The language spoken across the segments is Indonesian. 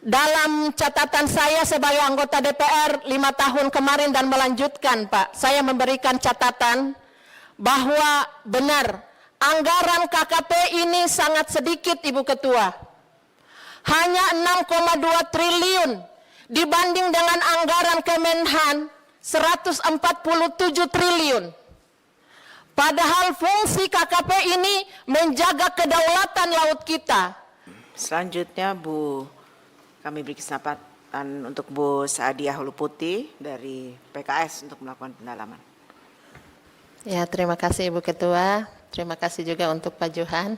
Dalam catatan saya sebagai anggota DPR 5 tahun kemarin dan melanjutkan, Pak, saya memberikan catatan bahwa benar anggaran KKP ini sangat sedikit, Ibu Ketua. Hanya 6,2 triliun dibanding dengan anggaran Kemenhan 147 triliun. Padahal fungsi KKP ini menjaga kedaulatan laut kita. Selanjutnya kami beri kesempatan untuk Bu Saadiah Huluputi dari PKS untuk melakukan pendalaman. Ya, terima kasih Ibu Ketua. Terima kasih juga untuk Pak Johan.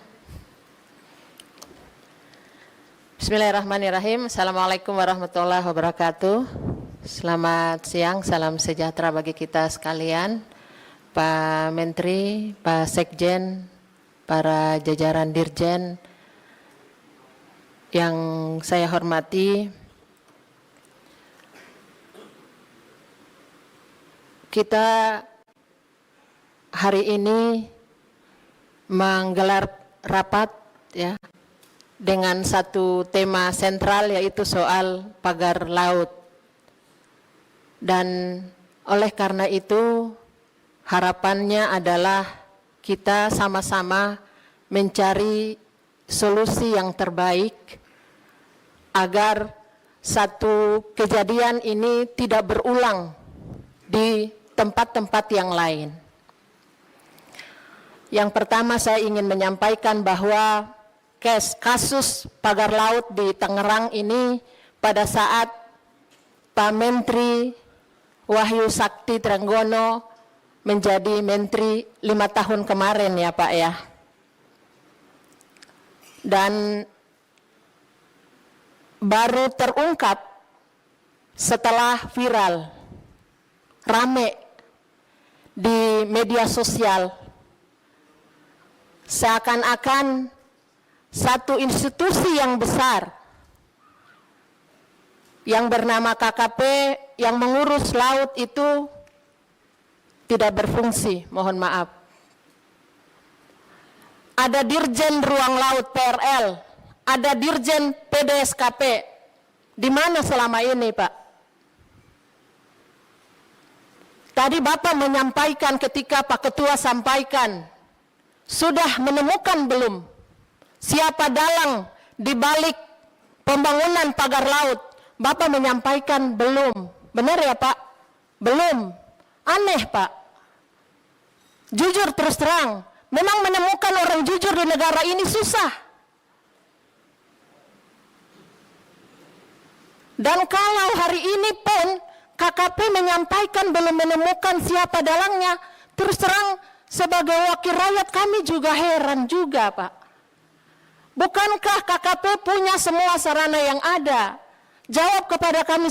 Bismillahirrahmanirrahim. Assalamualaikum warahmatullahi wabarakatuh. Selamat siang, salam sejahtera bagi kita sekalian. Pak Menteri, Pak Sekjen, para jajaran Dirjen yang saya hormati, kita hari ini menggelar rapat ya dengan satu tema sentral, yaitu soal pagar laut. Dan oleh karena itu harapannya adalah kita sama-sama mencari solusi yang terbaik agar satu kejadian ini tidak berulang di tempat-tempat yang lain. Yang pertama, saya ingin menyampaikan bahwa kasus pagar laut di Tangerang ini pada saat Pak Menteri Wahyu Sakti Trenggono menjadi Menteri 5 tahun kemarin ya Pak ya. Dan baru terungkap setelah viral, rame di media sosial, seakan-akan satu institusi yang besar yang bernama KKP yang mengurus laut itu tidak berfungsi, mohon maaf. Ada Dirjen Ruang Laut PRL, ada Dirjen PDSKP. Di mana selama ini, Pak? Tadi Bapak menyampaikan ketika Pak Ketua sampaikan, sudah menemukan belum siapa dalang di balik pembangunan pagar laut? Bapak menyampaikan belum. Benar ya, Pak? Belum. Aneh, Pak. Jujur terus terang, memang menemukan orang jujur di negara ini susah. Dan kalau hari ini pun KKP menyampaikan belum menemukan siapa dalangnya, terus terang sebagai wakil rakyat kami juga heran juga, Pak. Bukankah KKP punya semua sarana yang ada? Jawab kepada kami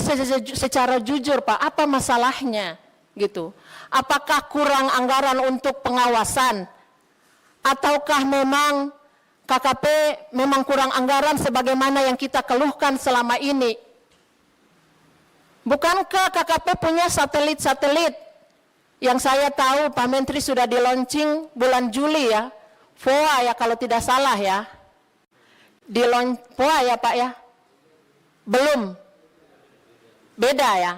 secara jujur, Pak, apa masalahnya? Gitu. Apakah kurang anggaran untuk pengawasan? Ataukah memang KKP memang kurang anggaran sebagaimana yang kita keluhkan selama ini? Bukankah KKP punya satelit-satelit? Yang saya tahu Pak Menteri sudah di-launching bulan Juli ya. FOA ya kalau tidak salah ya. FOA ya Pak ya? Belum. Beda ya.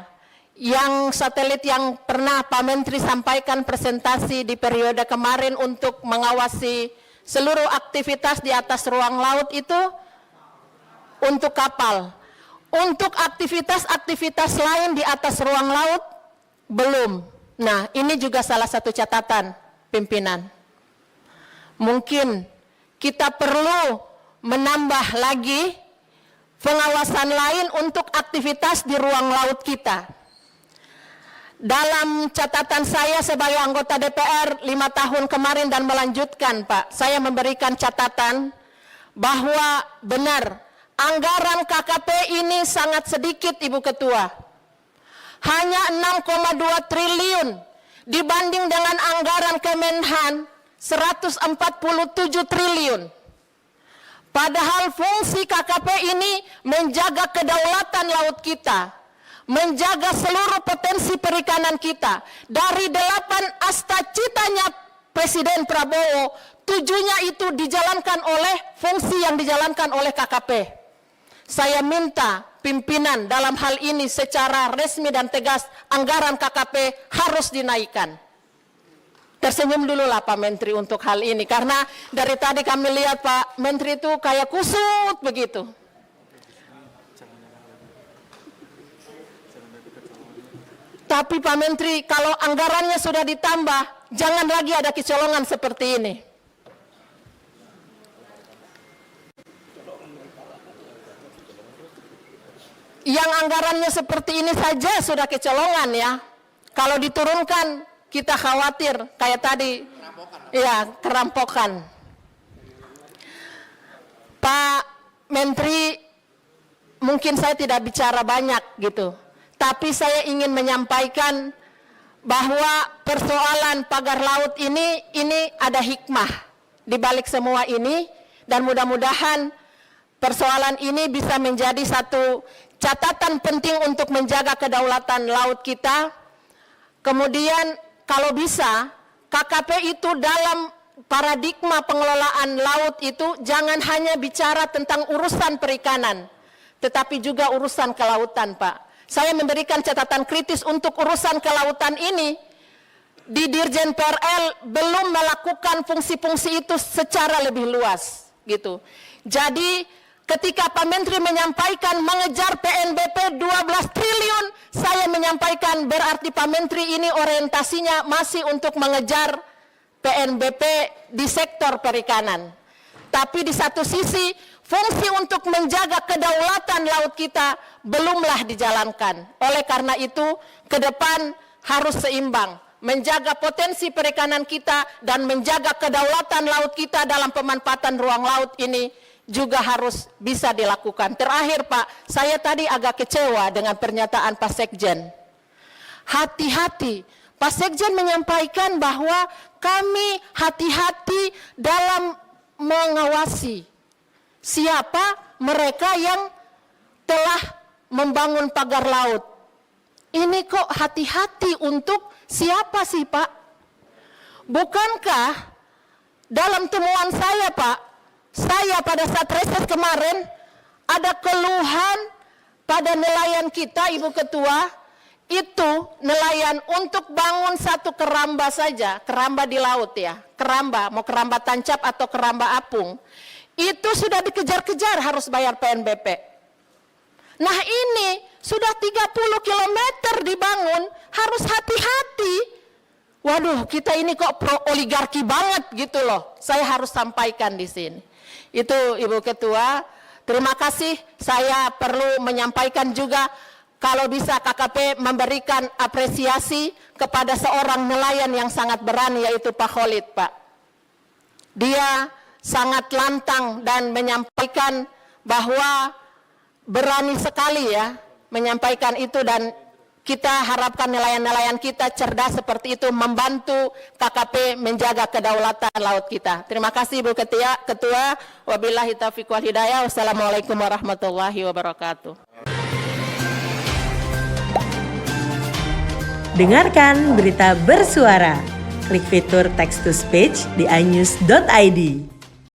Yang satelit yang pernah Pak Menteri sampaikan presentasi di periode kemarin untuk mengawasi seluruh aktivitas di atas ruang laut itu untuk kapal. Untuk aktivitas-aktivitas lain di atas ruang laut belum. Nah, ini juga salah satu catatan pimpinan. Mungkin kita perlu menambah lagi pengawasan lain untuk aktivitas di ruang laut kita. Dalam catatan saya sebagai anggota DPR 5 tahun kemarin dan melanjutkan, Pak, saya memberikan catatan bahwa benar anggaran KKP ini sangat sedikit, Ibu Ketua. Hanya 6,2 triliun dibanding dengan anggaran Kemenhan 147 triliun. Padahal fungsi KKP ini menjaga kedaulatan laut kita, menjaga seluruh potensi perikanan kita. Dari 8 asta-citanya Presiden Prabowo, 7-nya itu dijalankan oleh fungsi yang dijalankan oleh KKP. saya minta pimpinan dalam hal ini secara resmi dan tegas anggaran KKP harus dinaikkan. Tersenyum dulu lah Pak Menteri untuk hal ini, karena dari tadi kami lihat Pak Menteri itu kayak kusut begitu. Tapi Pak Menteri, kalau anggarannya sudah ditambah, jangan lagi ada kecolongan seperti ini. Yang anggarannya seperti ini saja sudah kecolongan ya. Kalau diturunkan kita khawatir kayak tadi, ya kerampokan. Pak Menteri, mungkin saya tidak bicara banyak gitu, tapi saya ingin menyampaikan bahwa persoalan pagar laut ini ada hikmah di balik semua ini, dan mudah-mudahan persoalan ini bisa menjadi satu catatan penting untuk menjaga kedaulatan laut kita. Kemudian kalau bisa KKP itu dalam paradigma pengelolaan laut itu jangan hanya bicara tentang urusan perikanan, tetapi juga urusan kelautan Pak. Saya memberikan catatan kritis untuk urusan kelautan ini. Di Dirjen PRL belum melakukan fungsi-fungsi itu secara lebih luas gitu. Jadi ketika Pak Menteri menyampaikan mengejar PNBP 12 triliun, saya menyampaikan berarti Pak Menteri ini orientasinya masih untuk mengejar PNBP di sektor perikanan. Tapi di satu sisi, fungsi untuk menjaga kedaulatan laut kita belumlah dijalankan. Oleh karena itu, ke depan harus seimbang. Menjaga potensi perikanan kita dan menjaga kedaulatan laut kita dalam pemanfaatan ruang laut ini juga harus bisa dilakukan. Terakhir Pak, saya tadi agak kecewa dengan pernyataan Pak Sekjen. Hati-hati, Pak Sekjen menyampaikan bahwa kami hati-hati dalam mengawasi siapa mereka yang telah membangun pagar laut. Ini kok hati-hati untuk siapa sih Pak? Bukankah dalam temuan saya Pak, saya pada saat reses kemarin ada keluhan pada nelayan kita Ibu Ketua, itu nelayan untuk bangun satu keramba saja, keramba di laut ya, keramba, mau keramba tancap atau keramba apung, itu sudah dikejar-kejar harus bayar PNBP. Nah ini sudah 30 km dibangun, harus hati-hati. Waduh, kita ini kok pro oligarki banget gitu loh. Saya harus sampaikan di sini. Itu Ibu Ketua, terima kasih. Saya perlu menyampaikan juga kalau bisa KKP memberikan apresiasi kepada seorang nelayan yang sangat berani, yaitu Pak Khalid Pak. Dia sangat lantang dan menyampaikan bahwa berani sekali ya menyampaikan itu, dan kita harapkan nelayan-nelayan kita cerdas seperti itu membantu KKP menjaga kedaulatan laut kita. Terima kasih Ibu Ketua. Wabillahi taufiq wal hidayah. Wassalamualaikum warahmatullahi wabarakatuh. Dengarkan berita bersuara. Klik fitur text to speech di inews.id.